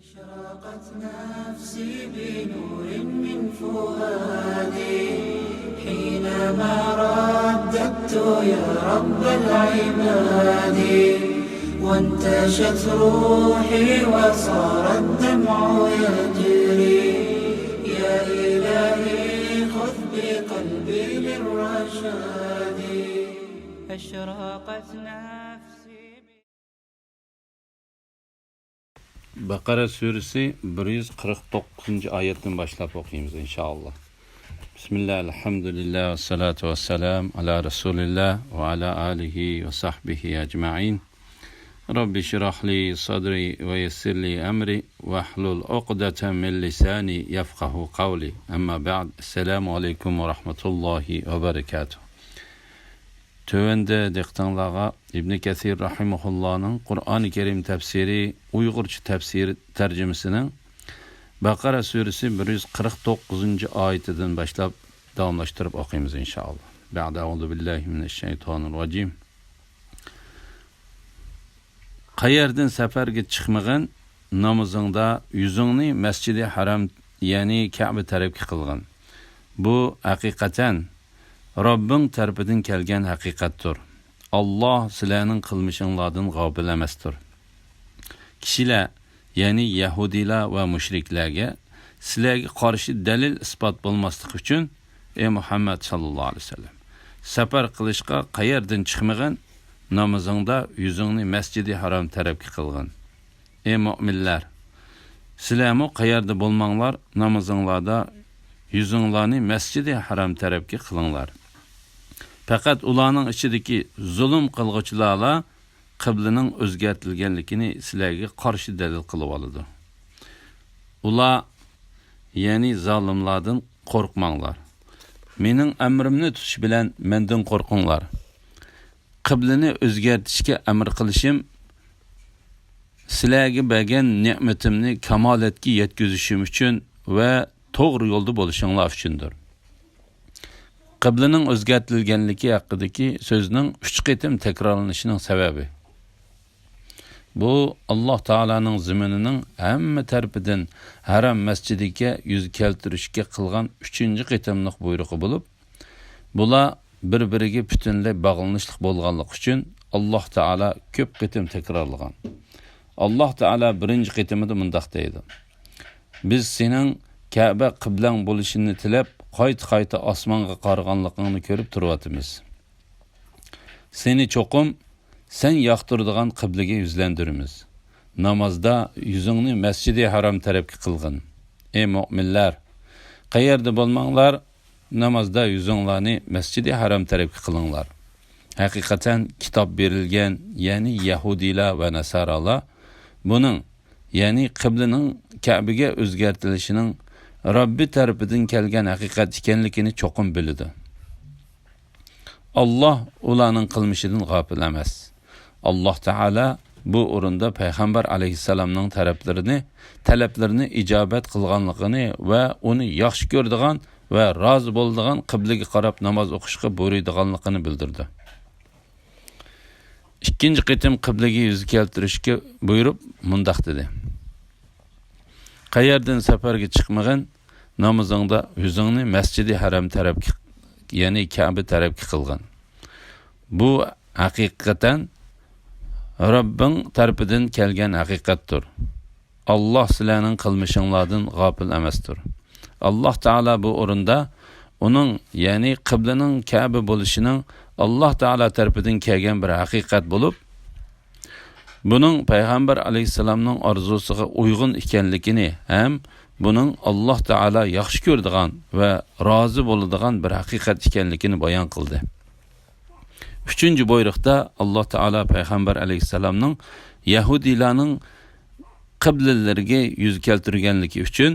أشرقت نفسي بنور من فؤادي حينما رددت يا رب العباد وانتشت روحي وصار الدمع يجري يا إلهي خذ بقلبي للرشاد أشرقت نفسي. Bakara suresi 149. ayetten başlayıp okuyayım inşallah. Bismillah, elhamdülillah, ve salatu ve selam ala Resulillah ve ala alihi ve sahbihi ecma'in. Rabbi şirahli sadri ve yessirli emri ve ahlul uqdeten min lisani yefkahu kavli. Amma ba'd, selamu aleyküm ve rahmetullahi ve berekatuhu. Tövende diktanlağa İbn Kesir rahimahullah'ın Kur'an-ı Kerim tefsiri, Uygurca tefsir tercümesinin Bakara suresi 149. ayetinden başlayıp devamlaştırıp okuyayım inşallah. Ba'da euzu billahi mineşşeytanirracim. Qayerden seferge çıkmagın namazında yüzünü Mescid-i Haram yani Kabe tarafga qilgan. Bu hakikaten Rabbin tarafından kelgan haqiqatdir. Allah sizlarning qilmishinglardan g'ofil emasdir. Kishilar, ya'ni Yahudilar va mushriklarga sizlarga qarshi dalil isbot bo'lmasligi uchun ey Muhammad sallallohu alayhi vasallam safar qilishga qayerdan chiqmagan namozingda yuzingni Masjid-i Haram tarafga qilgan. Ey mu'minlar, sizlarmi qayerda bo'lmanglar, namozinglarda yuzinglarni Masjid-i Haram tarafga qilinglar. Faqat ularning ichidagi zulm qilg'uvchilarla qiblaning o'zgartirilganligini sizlarga qarshi dalil qilib oladi. Ular, ya'ni zolimlardan qo'rqmanglar. Mening amrimni tutish bilan mendan qo'rqinglar. Qiblani o'zgartirishga amr qilishim sizlarga bergan ne'matimni kamolatga yetkazishim uchun va to'g'ri yo'lda bo'lishinglar uchundir. Qiblaning o'zgartirilganligi haqidagi so'zning 3 qitim takrorlanishining sababi. Bu Alloh taolaning ziminining hamma tarafidan haram masjidiga yuz keltirishga qilgan 3-qitimlik buyrug'i bo'lib, bular bir-biriga butunlay bog'lanishlik bo'lganligi uchun Alloh taolo ko'p qitim takrorlagan. Alloh taolo birinchi qitimida mundaq deydi: Biz sening Ka'ba qiblang bo'lishini tilab, qayta osmonga qaraganligingni ko'rib turyapmiz. Seni cho'qim sen yoqtiradigan qiblaga yuzlantiramiz. Namozda yuzingni Masjid-i Haram tarafga qilgin. Ey mu'minlar, qayerda bo'lmanglar, namozda yuzinglarni Masjid-i Haram tarafga qilinglar. Haqiqatan kitob berilgan, ya'ni Yahudilar va Nasaralar buning, ya'ni qiblaning Ka'baga o'zgartirishining Rabbi tarafidan kelgan haqiqat ekanligini cho'qim biladi. Allah ularning qilmishidan g'ofil emas. Alloh taolo bu o'rinda payg'ambar alayhisalomning talablarini ijobat qilganligini va uni yaxshi ko'radigan va rozi bo'ladigan qiblaga qarab namoz o'qishga buyuradiganligini bildirdi. Ikkinchi qitim qiblaga yuz keltirishga buyurib mundaq dedi: Qayerdan safarga chiqmagan namozingda yuzingni Masjid-i Haram tarafga, ya'ni Kabe tarafga qilgan. Bu haqiqatan Rabbing tarafidan kelgan haqiqatdir. Allah sizlarning qilmishinglardan g'ofil emasdir. Alloh taolo bu o'rinda uning, ya'ni qiblaning Kabe bo'lishining Alloh taolo tarafidan kelgan bir haqiqat bo'lib, buning payg'ambar alayhisalomning orzusiga uyg'un ekanligini ham buning Alloh taolo yaxshi ko'radigan va rozi bo'ladigan bir haqiqat ekanligini bayon qildi. 3-buyruqda Alloh taolo payg'ambar alayhisalomning Yahudilarning qiblalariga yuz keltirganligi uchun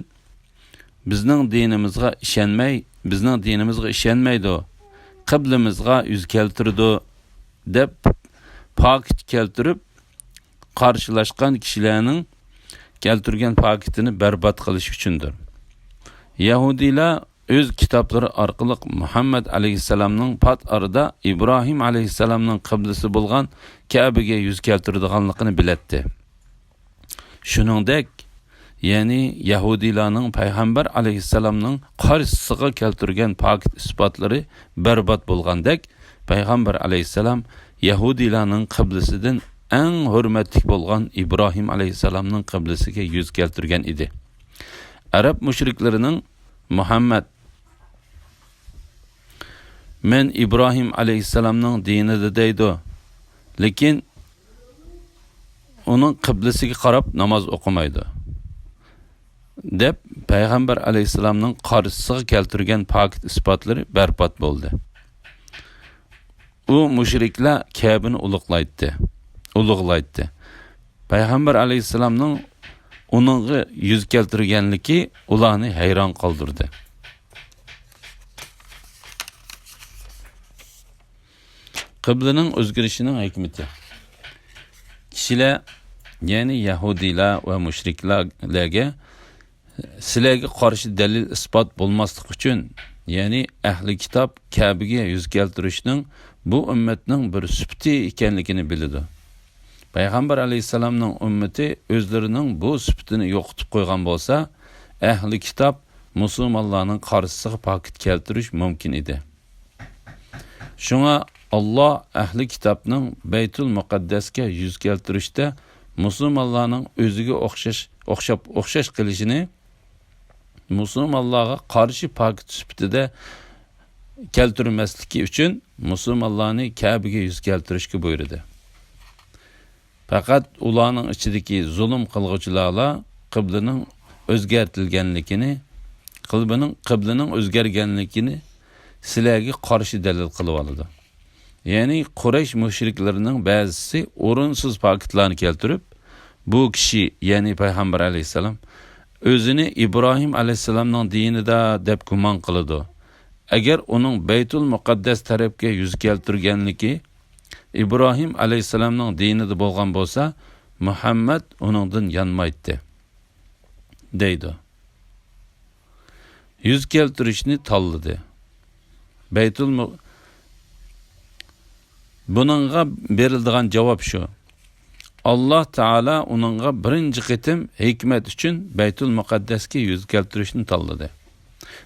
bizning dinimizga ishonmaydi, qiblamizga yuz keltirdi deb pokit keltirib qarshilashgan kishilarning keltirgan paketini barbod qilish uchundir. Yahudilar o'z kitoblari orqali Muhammad alayhisalomning pat arida Ibrohim alayhisalomning qiblasi bo'lgan Ka'baga yuz keltiradiganligini bilatdi. Shuningdek, ya'ni Yahudilarning payg'ambar alayhissalomning qarshisiga keltirgan pokit isbotlari barbod bo'lgandek, payg'ambar alayhissalom Yahudilarning qiblasidan eng hurmatli bo'lgan Ibrohim alayhissalomning qiblasiga yuz keltirgan edi. Arab mushriklarining Muhammad men İbrahim alayhissalomning dinida deydi, lekin uning qiblasiga qarab namoz o'qimaydi deb payg'ambar alayhissalomning qarshisiga keltirgan pokit isbotlari barbod bo'ldi. U mushriklar Ka'bani ulug'laydi. Payg'ambar alayhissalomning uningga yuz keltirganligi ularni hayron qoldirdi. Qiblaning o'zgarishining hikmati. Kishilar, ya'ni Yahudilar va mushriklarga sizlarga qarshi dalil isbot bo'lmaslik uchun, ya'ni ahli kitob Ka'baga yuz keltirishning bu ummatning bir sifati ekanligini biladi. Payg'ambar alayhissalomning ummati o'zlarining bu sifatini yo'qotib qo'ygan bo'lsa, ahli kitob musulmonlarning qarshisiga pokit keltirish mumkin edi. Shunga Allah ahli kitobning Baytul Muqaddasga yuz keltirishda musulmonlarning o'ziga o'xshash qilishini musulmonlarga qarshi pokit sifatida keltirmasligi uchun musulmonlarni Ka'baga yuz keltirishga buyurdi. Faqat ularning ichidagi zulm qilguvchilar qiblaning o'zgarganligini sizlarga qarshi dalil qilib oladi. Ya'ni Quraysh mushriklarining ba'zisi o'rinsiz pokitlarni keltirib, bu kishi, ya'ni payg'ambar alayhisalom o'zini Ibrohim alayhisalomning dinida deb gumon qiladi. Agar uning Baytul Muqaddas tarafga yuz keltirganligi İbrahim alayhisalomning dinida bo'lgan bo'lsa, Muhammad uningdan yanmaydi, deydi. Yuz keltirishni tanladi. Buningga beriladigan javob shu. Allah Taala uningga birinchi qitim hikmat uchun Baytul Muqaddasga yuz keltirishni tanladi.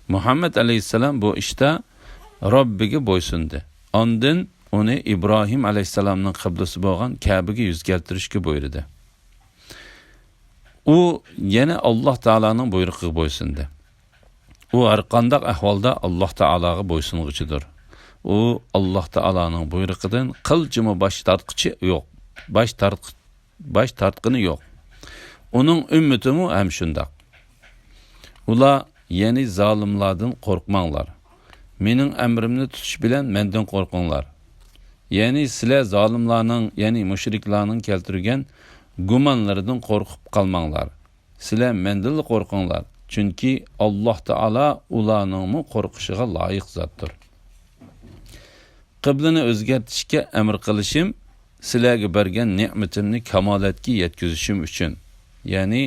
Muhammad alayhisalom bu ishda Robbiga bo'ysundi. Ondan uni İbrahim alayhisalomning qiblasi bo'lgan Ka'baga yuz keltirishga buyurdi. U yana Alloh Taolaning buyrug'iga bo'ysundi. U har qanday ahvolda Alloh Taolaga bo'ysunguchidir. U Alloh Taolaning buyrug'idan qilchimi bosh tartqini yo'q. Uning ummatimi ham shundoq. Ular, ya'ni zolimlardan qo'rqmanglar. Mening amrimni tutish bilan mendan qo'rqinglar. Ya'ni sizlar zolimlarning, ya'ni mushriklarning keltirgan gumonlaridan qo'rqib qolmanglar. Sizlar mendan qo'rqinglar, chunki Alloh Taolo ularning qo'rqishiga loyiq zotdir. Qiblani o'zgartirishga amr qilishim sizlarga bergan ne'matimni kamolatga yetkazishim uchun, ya'ni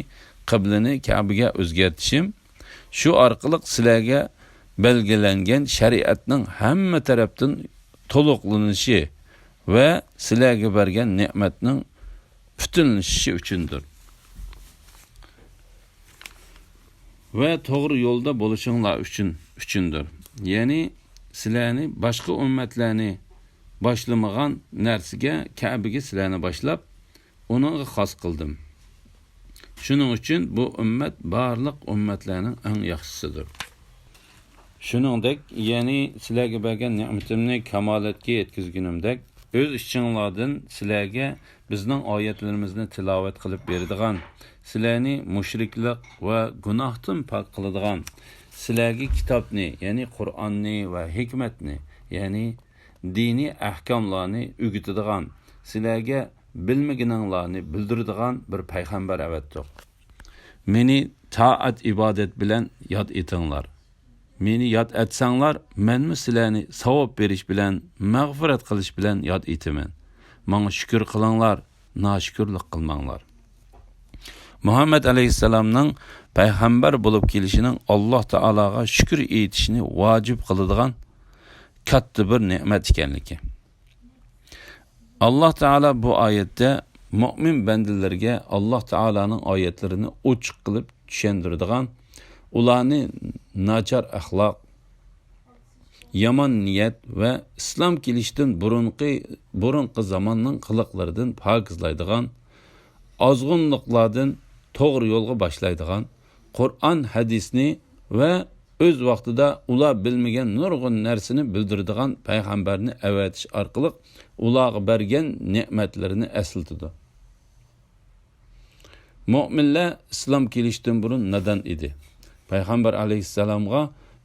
qiblani Ka'baga o'zgartishim shu orqali sizlarga belgilangan shariatning hamma tarafdan to'liqlanishi va sizlarga bergan ne'matning butunlashishi uchundir. Va to'g'ri yo'lda bo'lishinglar uchundir. Ya'ni sizlarni boshqa ummatlarni boshlamagan narsaga Ka'baga sizlarni boshlab, uningga xos qildim. Shuning uchun bu ummat barliq ummatlarning eng yaxshisidir. Shuningdek, ya'ni sizlarga bergan ne'matimni kamolatga yetkazgunimdek, o'z ishinglardan sizlarga bizning oyatlarimizni tilovat qilib beradigan, sizlarni mushriklik va gunohdan pok qiladigan, sizlarga kitobni, ya'ni Qur'onni va hikmatni, ya'ni diniy ahkomlarni o'rgatadigan, sizlarga bilmaganinglarni bildiradigan bir payg'ambar avatdiq. Meni taat ibodat bilan yod etinglar. Meni yod etsanglar, menmi sizlarni savob berish bilan, mag'firat qilish bilan yod etaman. Menga shukr qilinglar, noshukrlik qilmanglar. Muhammad alayhissalomning payg'ambar bo'lib kelishining Alloh taologa shukr etishni vojib qiladigan katta bir ne'mat ekanligi. Alloh taolo bu oyatda mu'min bandalarga Alloh taolaning oyatlarini ochiq qilib tushuntiradigan, ularni nachar axloq, yomon niyat va islom kelishdan burunqi zamonning qiliqlaridan pokizlaydigan, ozg'unliqlardan to'g'ri yo'lga boshlaydigan, Qur'on hadisni va o'z vaqtida ular bilmagan nurg'un narsani bildiradigan payg'ambarni avatish orqali ularga bergan ne'matlarini eslatadi. Mu'minlar islom kelishdan burun nadan edi. Payg'ambar alayhissalomga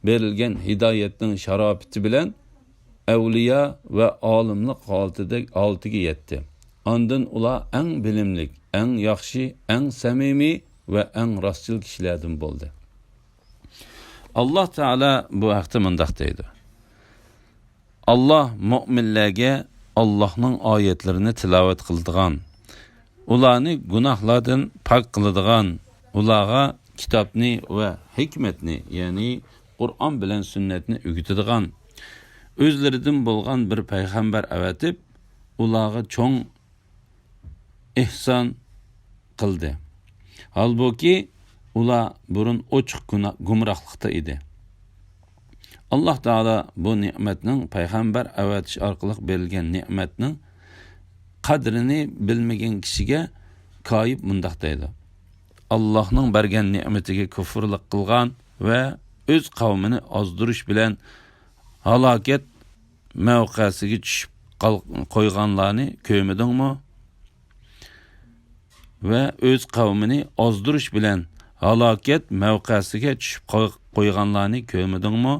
berilgan hidoyatning sharofati bilan avliyo va olimlik holatiga yetdi. Ondan ular eng bilimlik, eng yaxshi, eng samimiy va eng rostchil kishilardan bo'ldi. Alloh taolo bu haqda mundaq deydi: Alloh mu'minlarga Allohning oyatlarini tilovat qiladigan, ularni gunohlardan pok qiladigan, ularga kitobni va hikmatni, ya'ni Qur'on bilan sunnatni o'rgatadigan, o'zlaridan bo'lgan bir payg'ambar avatib, ularga cho'ng ihson qildi. Halbuki ular burun ochiq gumrohlikda edi. Alloh taolo bu ne'matning payg'ambar avatish orqali berilgan ne'matning qadrini bilmagan kishiga koyib mundaq deydi: Allohning bergan ne'matiga kufrlik qilgan va o'z qavmini ozdirish bilan halokat mavqasiga tushib qo'yganlarni ko'midingmi? Va o'z qavmini ozdirish bilan halokat mavqasiga tushib qo'yganlarni ko'midingmi?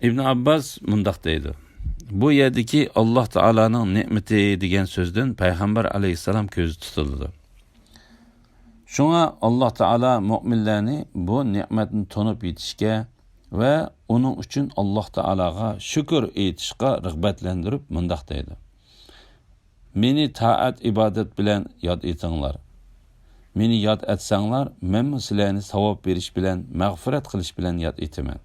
İbn Abbas mundaq deydi: bu yerdagi Alloh taolaning ne'mati degan so'zdan payg'ambar alayhissalom ko'zi tutildi. Shunga Alloh taolo mu'minlarni bu ne'matni tonib yetishga va uning uchun Alloh taolaga shukr etishga rag'batlantirib mundaq deydi: meni taat ibodat bilan yod etinglar. Meni yod etsanglar, men sizlarni savob berish bilan, mag'firat qilish bilan yod etaman.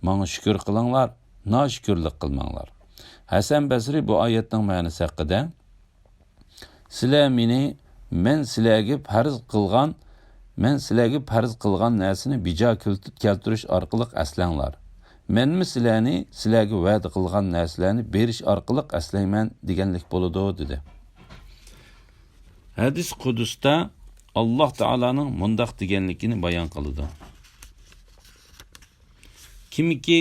Bana şükür qılinglar, noshukirlik qilmanglar. Hasan Basri bu oyatning ma'nosi haqida: sizlar meni men sizlarga farz qilgan narsani bijo keltirish orqali aslanglar. Menmi sizlarga va'da qilgan narsalarni berish orqali aslayman deganlik bo'ladi dedi. Hadis Qudusda Alloh taolaning mundaq deganligini bayon qildi: kimki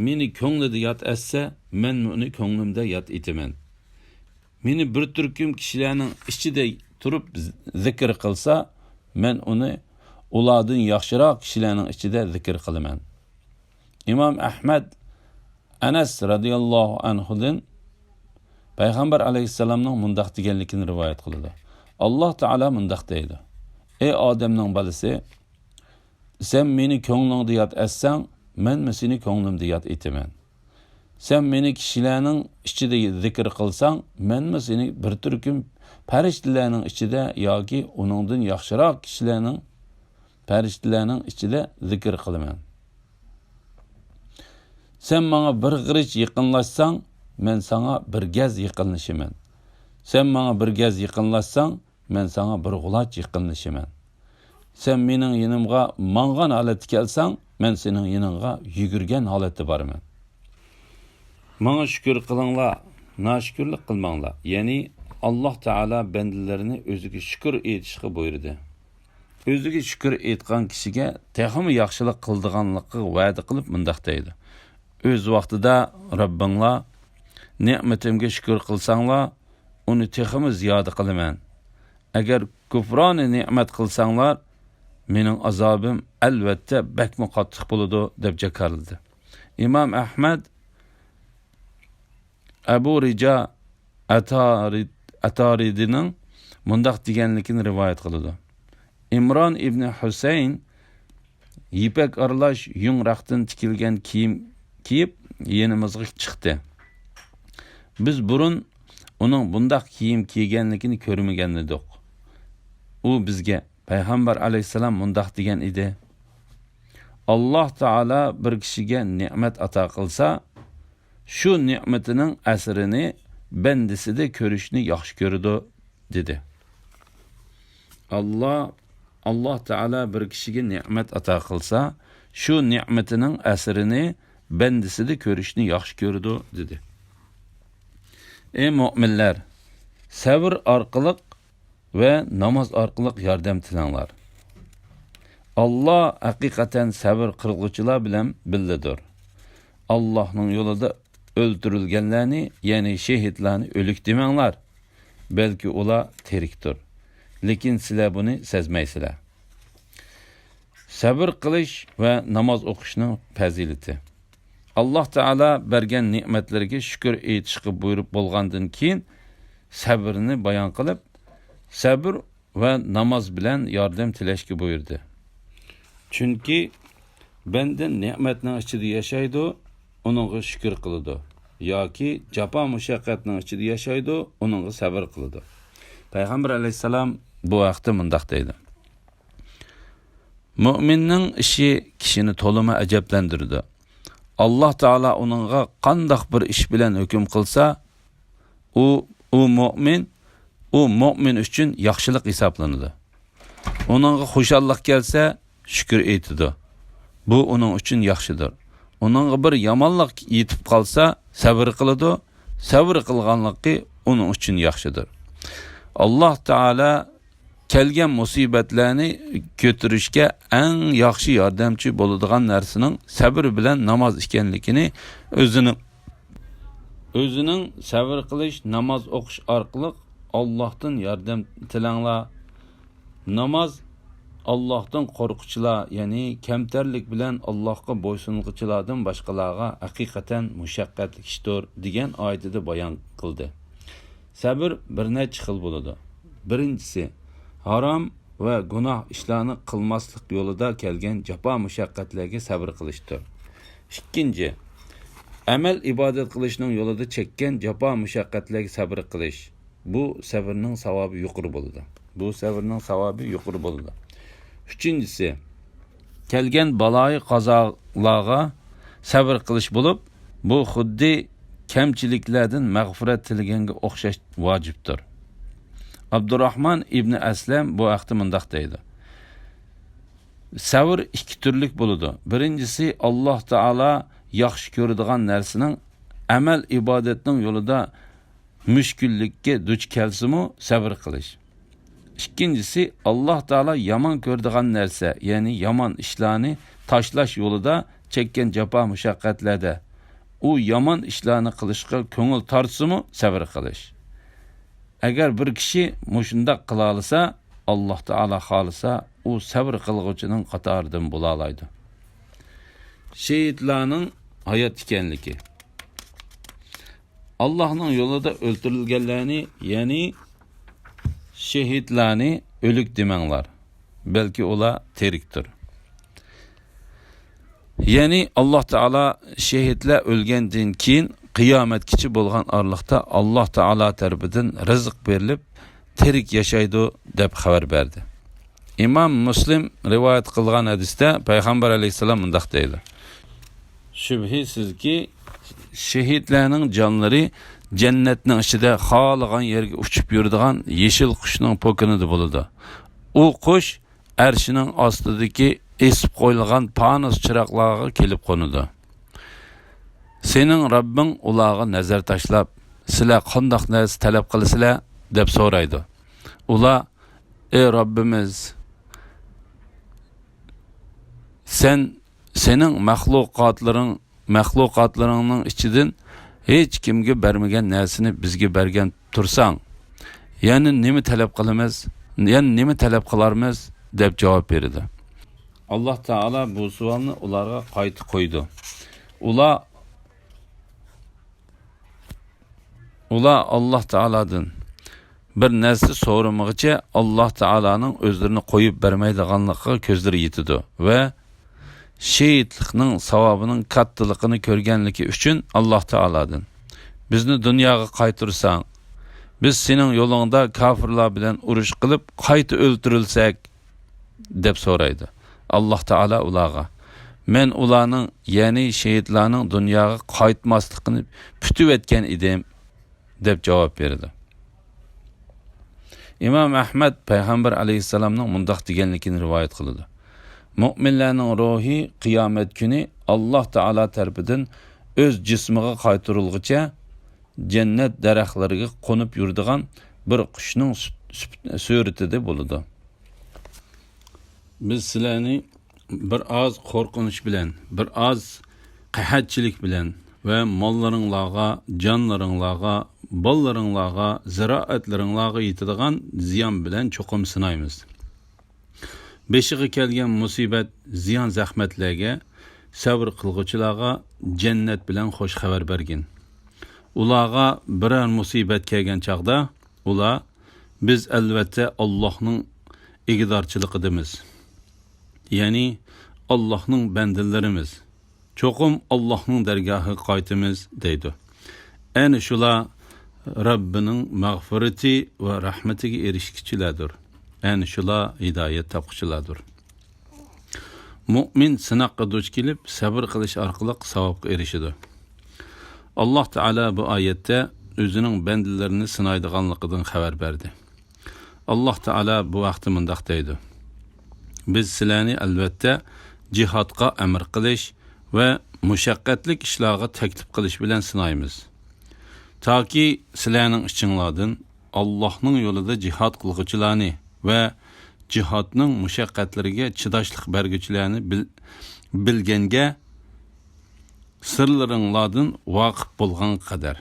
meni ko'nglida yod etsa, men uni ko'nglimda yod etaman. Meni bir turkum kishilarning ichida turib zikr qilsa, men uni ulardan yaxshiroq kishilarning ichida zikr qilaman. İmam Ahmad Anas radhiyallohu anhudan payg'ambar alayhissalomning mundaq deganligini rivoyat qildi: Alloh taolo mundaq deydi: ey odamning bolasi, sen meni ko'nglingda yod etsang, men seni ko'nglimda yod etaman. Sen meni kishilarning ichida zikr qilsang, men seni bir turkum farishtalarning ichida yoki uningdan yaxshiroq kishilarning farishtalarning ichida zikr qilaman. Sen bana bir g'irich yaqinlashsang, men sana bir gaz yaqinlashaman. Sen bana bir gaz yaqinlashsang, men sana bir g'uloch yaqinlashaman. Sen mening yonimga mangan holatda kelsang, men sening yoningga yugurgan holatda boraman. Bana shukr qilinglar, noshukirlik qilmanglar. Ya'ni Alloh taolo bandalarini o'ziga shukr etishga buyurdi. O'ziga shukr etgan kishiga texmi yaxshilik qildiganlikni va'da qilib mundaq deydi: o'z vaqtida Rabbinglar ne'matimga shukr qilsanglar, uni texmi ziyoda qilaman. Agar kufroni ne'mat qilsanglar, mening azobim albatta bakmi qattiq bo'ladi deb jakarladi. İmam Ahmad Abu Rija Ataridining mundaq deganligini rivoyat qiladi: İmron ibn Husayn yipak aralash yungraqdan tikilgan kiyim kiyib yenimizga chiqdi. Biz burun uning bundaq kiyim kiyganligini ko'rmagan edik. U bizga payg'ambar alayhisalom mundaq degan edi: Alloh taolo bir kishiga ne'mat ato qilsa, şu ne'metining asrini bandisida ko'rishni yaxshi ko'rdi dedi. Alloh Taala bir kishiga ne'mat ato qilsa, shu ne'matining asrini bandisida ko'rishni yaxshi ko'rdi dedi. Ey mu'minlar, sabr orqali va namoz orqali yordam tilanglar. Allah haqiqatan sabr qilguvchilar bilan birgadir. Allohning yo'lida o'ldirilganlarni, ya'ni shahidlarni o'lik demanglar. Balki ular tirikdir. Lekin sizlar buni sezmaysizlar. Sabr qilish va namoz o'qishning fazilati. Alloh Taala bergan ne'matlarga shukr etishga buyurib bo'lgandan keyin sabrni bayon qilib, sabr va namoz bilan yordam tilashga buyurdi. Chunki banda ne'matning ichida yashaydi, uningga shukr qiladi, yoki jafo mushaqqatning ichida yashaydi, uningga sabr qiladi. Payg'ambar alayhisalom bu vaqtda mundaq deydi: Mu'minning ishi kishini to'lima ajablantirdi. Alloh Taala uningga qandoq bir ish bilan hukm qilsa, u mu'min uchun yaxshilik hisoblanadi. Uningga xushallik kelsa, shukr etadi. Bu uning uchun yaxshidir. Uningga bir yomonlik yetib qolsa, sabr qiladi. Sabr qilganligi uning uchun yaxshidir. Alloh Taala kelgan musibatlarni ko'tarishga eng yaxshi yordamchi bo'ladigan narsaning sabr bilan namoz ekanligini o'zining sabr qilish, namoz o'qish orqali Allohdan yordam tilanglar. Namoz Allohdan qo'rquvchilar, ya'ni kamtarlik bilan Allohga bo'ysunuvchilardan boshqalarga haqiqatan mushaqqatli ishdir degan oyatida bayon qildi. Sabr bir necha xil bo'ladi. Birinchisi, harom va gunoh ishlarni qilmaslik yo'lida kelgan jafo mushaqqatlarga sabr qilishdir. Ikkinchi, amal ibodat qilishning yo'lida chekkan jafo mushaqqatlarga sabr qilish. Bu sabrning savobi yuqori bo'ladi. Uchinchisi, kelgan baloyi qazolarga sabr qilish bo'lib, bu xuddi kamchiliklardan mag'firat tilaganga o'xshash vojibdir. Abdurrahman ibn Aslam bu vaqtda mundaq deydi: Sabr ikki turlik bo'ladi. Birinchisi, Alloh Taala yaxshi ko'radigan narsaning amal ibodatning yo'lida mushkullikka duch kelsimi sabr qilish. Ikkinchisi, Alloh Taala yomon ko'radigan narsa, ya'ni yomon ishlarni tashlash yo'lida chekkan jafo mushaqqatlarda u yomon ishlarni qilishga ko'ngil tortsimi sabr qilish. Agar bir kishi mushundaq qila olsa, Alloh Taala xolisa, u sabr qilguvchining qatoridan bo'la oladi. Shahidlarning hayot ekanligi. Allohning yo'lida o'ldirilganlarni, ya'ni shahidlarni o'lik demanglar. Balki ular tirikdir. Ya'ni Alloh Taala shahidlar o'lgandan keyin qiyomatgacha bo'lgan orliqda Alloh Taala tarafidan rizq berilib tirik yashaydi deb xabar berdi. Imom Muslim rivoyat qilgan hadisda Payg'ambar alayhisalom mundaq deydi: Shubhisizki, shahidlarning jonlari jannatning ichida xohlagan yerga uchib yuradigan yeshil qushning po'kinida bo'ladi. U qush arshining ostidagi esib qo'yilgan panus chiroqlarga kelib qo'nadi. Sening Rabbing ularga nazar tashlab, sizlar qandoq narsa talab qilasizlar deb so'raydi. Ular: Ey Rabbimiz, sening maxluqotlaringning ichidan hech kimga bermagan narsani bizga bergan tursang, ya'ni nima talab qilamiz, ya'ni nima talab qilarmiz deb javob berdi. Alloh Taala bu savolni ularga qaytib qo'ydi. Ular Alloh Taoladan bir narsa so'ramaguncha Alloh Taolaning o'zlarini qo'yib bermaydiganligiga ko'zlari yetdi va shahidlikning savobining kattaligini ko'rganligi uchun Alloh Taoladan: Bizni dunyoga qaytarsang, biz sening yo'lingda kofirlar bilan urush qilib qayta o'ldirilsak deb so'raydi. Alloh Taala ularga: men ularning, ya'ni shahidlarning dunyoga qaytmasligini putib etgan edim deb javob berdi. İmam Ahmad Peygamber aleyhisselamның mundaq deganligini rivoyat qildi. Mu'minlarning ruhi qiyomat kuni Alloh taolo tarafidan o'z jismiga qaytarilguncha jannat daraxtlariga qo'nib yuradigan bir qushning suratida bo'ladi. Biz sizlarni bir oz qo'rqinish bilan, bir oz qahatchilik bilan va mollaringlarga, jonlaringlarga, bolaringlarga, ziroatlaringlarga yetadigan ziyon bilan cho'qim sinaymiz. Beshiga kelgan musibat, ziyon zahmatlarga, sabr qilguvchilarga jannat bilan xo'sh xabar bergin. Ularga biror musibat kelgan chaqda, ular biz albatta Allohning igdorchiligidamiz. Ya'ni Allohning bandalarimiz. Cho'qim Allohning dargohiga qaytamiz deydi. Ana shular Rabbining mag'firati va rahmatiga erishkichilardir. Ana shular hidoyat topquchilardir. Mu'min sinoqqa duch kelib, sabr qilish orqali savobga erishadi. Alloh taolo bu oyatda o'zining bandalarini sinaydiganligidan xabar berdi. Alloh taolo bu vaqtda mundaq deydi: biz sizlarni albatta jihodga amr qilish va mushaqqatli ishlarga taklif qilish bilan sinaymiz. Toki sizlarning ichinglardan Allohning yo'lida jihod qilguvchilarni va jihodning mushaqqatlariga chidashlik berguvchilarni bilganga sirlaringlardan voqif bo'lgan qadar.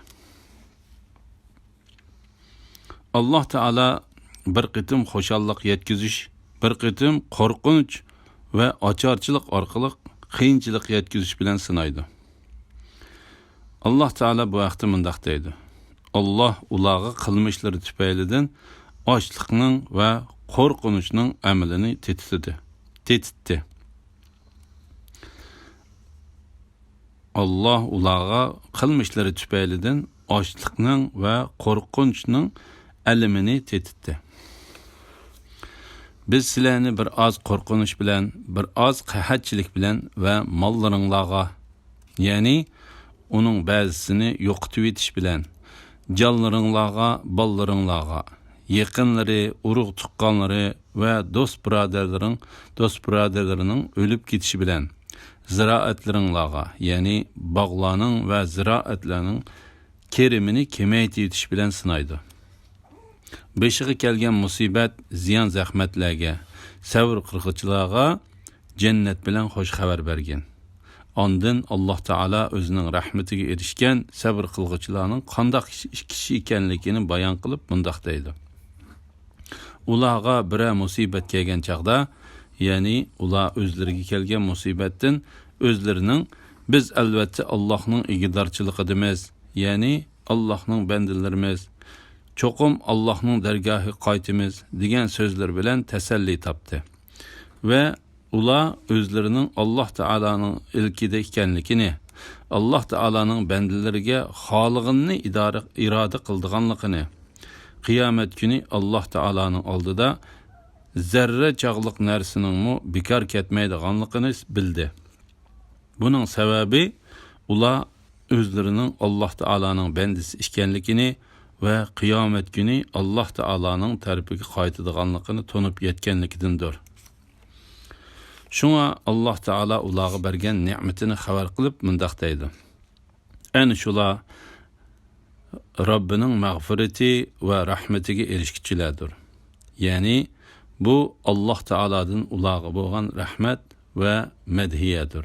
Alloh taolo bir qitim xo'shallik yetkazish, bir qitim qo'rqinch va ocharchilik orqali qiyinchilik yetkazish bilan sinaydi. Alloh taolo bu vaqtda mundaq deydi: Alloh ularga qilmishlari tufaylidan ochliqning va qo'rqinchning amalini tetitdi. Alloh ularga qilmishlari tufaylidan ochliqning va qo'rqinchning alamini tetitdi. Biz sizlarni bir oz qo'rqinish bilan, bir oz qahatchilik bilan va mollaringlarga, ya'ni uning ba'zisini yo'qotib etish bilan, jonlaringlarga, bolalaringlarga, yaqinlari, urug' tuqqanlari va do'st birodarlarining o'lib ketishi bilan, ziroatlaringlarga, ya'ni bog'larning va ziroatlarning kerimini kamaytirish bilan sinaydi. Beshiga kelgan musibat, ziyon zahmatlarga, sabr qilguvchilarga jannat bilan xo'sh xabar bergan. Ondan Alloh taolo o'zining rahmatiga erishgan sabr qilguvchilarning qanday kishi ekanligini bayon qilib mundaq deydi: ularga bir musibat kelgan chaqda, ya'ni ular o'zlariga kelgan musibatdan o'zlarining biz albatta Allohning igdorchiligidamiz, ya'ni Allohning bandalarimiz, cho'qim Allohning dargohiga qaytamiz degan so'zlar bilan tasalli topdi va ular o'zlarining Alloh taolaning ilkida ekanligini, Alloh taolaning bandalariga xolig'ini iroda qildiganligini, qiyomat kuni Alloh taolaning oldida zarra chog'liq narsaning bekor ketmaydiganligini bildi. Buning sababi ular o'zlarining Alloh taolaning bandasi ekanligini va qiyomat kuni Alloh taolaning tarafiga qaytadiganligini tunib yetganligidandir. Shunga Alloh taolo ularga bergan ne'matini xabar qilib mundaq deydi: ana shular Robbining mag'firati va rahmatiga erishkichilardir. Ya'ni bu Alloh taoladan ularga bo'lgan rahmat va madhiyadir.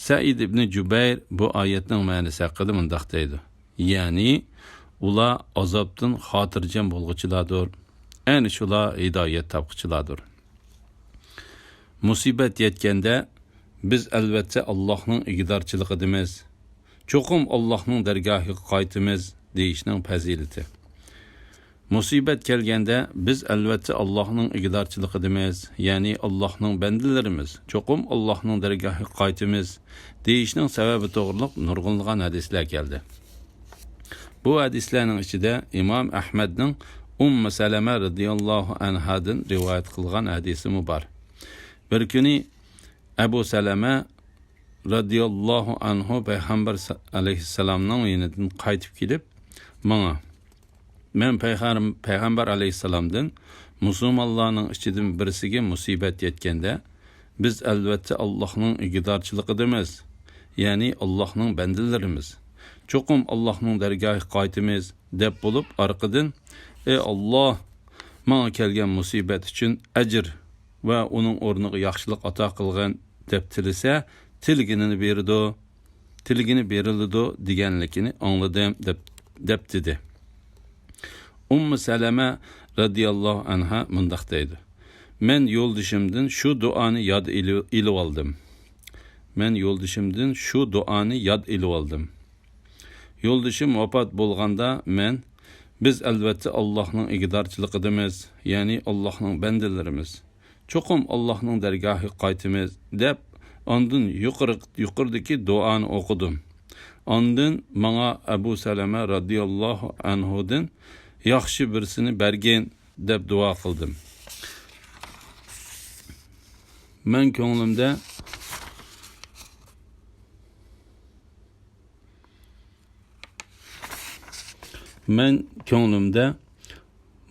Said ibn Jubayr bu oyatning ma'nosi haqida mundaq deydi: ya'ni ular azobdan xotirjam bo'lg'uchilardir. Ana shular hidoyat topquchilardir. Musibat yetganda biz albatta Allohning igdorchiligidamiz, cho'qim Allohning dargohiga qaytamiz deyishning fazilati. Musibat kelganda biz albatta Allohning igdorchiligidamiz, ya'ni Allohning bandalarimiz, cho'qim Allohning dargohiga qaytamiz deyishning sababi to'g'riliq nurg'unlagan hadislar keldi. Bu hadislarning ichida Imom Ahmadning Salama radhiyallohu anhadan rivoyat qilgan hadisi bor. Bir kuni Abu Salama radiyallohu anhu payg'ambar alayhissalomning yonidan qaytib kelib, men payg'ambar alayhissalomdan musulmonlarning ichidan birisiga musibat yetganda, biz albatta Allohning iqtidorchiligidamiz, ya'ni Allohning bandalarimiz. Cho'qim Allohning dargohiga qaytamiz deb bo'lib, orqadan ey Alloh, menga kelgan musibat uchun ajr va uning o'rniga yaxshilik ato qilgan deb tilasa, tilginini berildi deganligini angladim deb dedi. Salama radiyallohu anha mundaq deydi. Men yo'ldishimdan shu duoni yod ilib oldim. Yo'ldishim vafot bo'lganda biz albatta Allohning iqtidorchiligidamiz, ya'ni Allohning bandalarimiz. Cho'qim Allohning dargohiga qaytamiz deb ondan yuqoridagi duoni o'qidim. Ondan menga Abu Salama radiyallohu anhudan yaxshi birsini bergin deb duo qildim. Men ko'nglimda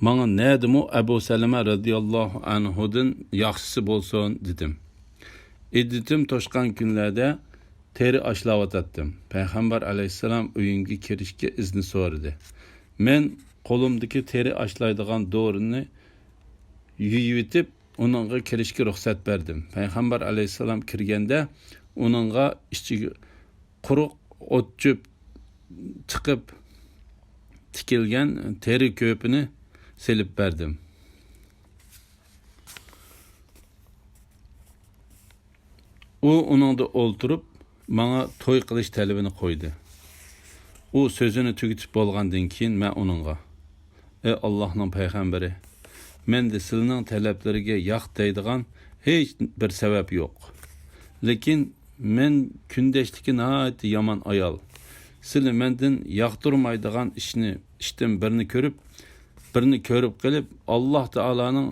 menga nedimu Abu Salama radiyallohu anhudan yaxshisi bo'lsin dedim. Editim to'shqan kunlarda teri ashlavatdim. Payg'ambar alayhissalom uyinga kirishga izni so'radi. Men qo'limdagi teri ashlaydigan dorini yuyib etib, uningga kirishga ruxsat berdim. Payg'ambar alayhissalom kirganda uningga ichiga quruq o'tchib chiqib tikilgan teri ko'pini selib berdim. U uningda o'ltirib, menga to'y qilish talabini qo'ydi. U so'zini tugatib bo'lgandan keyin men uningga: "Ey Allohning payg'ambari, menda sizning talablariga yo'q deydigan hech bir sabab yo'q. Lekin men kundashligi nihoyat yomon ayol. Sizlar mendan yoqtirmaydigan ishdan birini ko'rib qilib, Alloh taolaning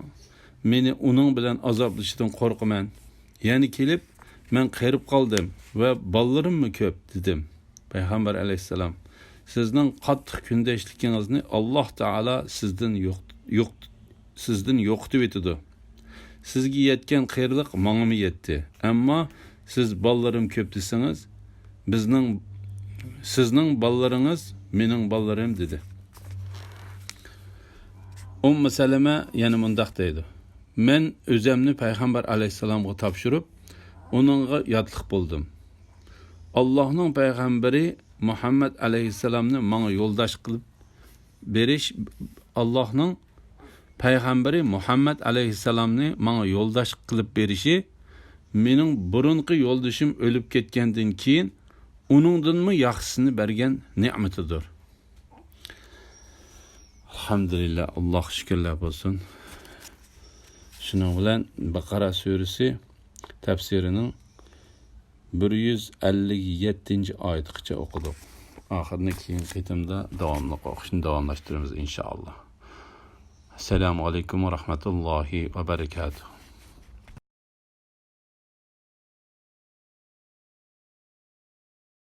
meni uning bilan azoblashidan qo'rqaman. Ya'ni kelib men qerib qoldim va bolalarimmi ko'p" dedim. Payg'ambar alayhissalom: "Sizning qattiq kundashligingizni Alloh taolo sizdan yo'qitib etdi. Sizga yetgan qiyirlik menga yetdi. Ammo siz bolalarim ko'p desangiz, sizning bolalaringiz mening bolalarim" dedi. Salama yana mundaq deydi: "Men o'zimni payg'ambar alayhissalomga topshirib, uningga yotliq bo'ldim. Allohning payg'ambari Muhammad alayhissalomni menga yo'ldosh qilib berish, Allohning payg'ambari Muhammad alayhissalomni menga yo'ldosh qilib berishi mening burunqi yo'ldashim o'lib ketgandan keyin uningdanmi yaxshisini bergan ne'matidir." Alhamdulillah, Alloh shukrlar bo'lsin. Shuning bilan Baqara surasi tafsirining 157-oyatgacha o'qidik. Oxirni keyin qitimda davomli o'qishni davomlashtiramiz inshaalloh. Assalomu alaykum va rahmatullohi va barakatuh.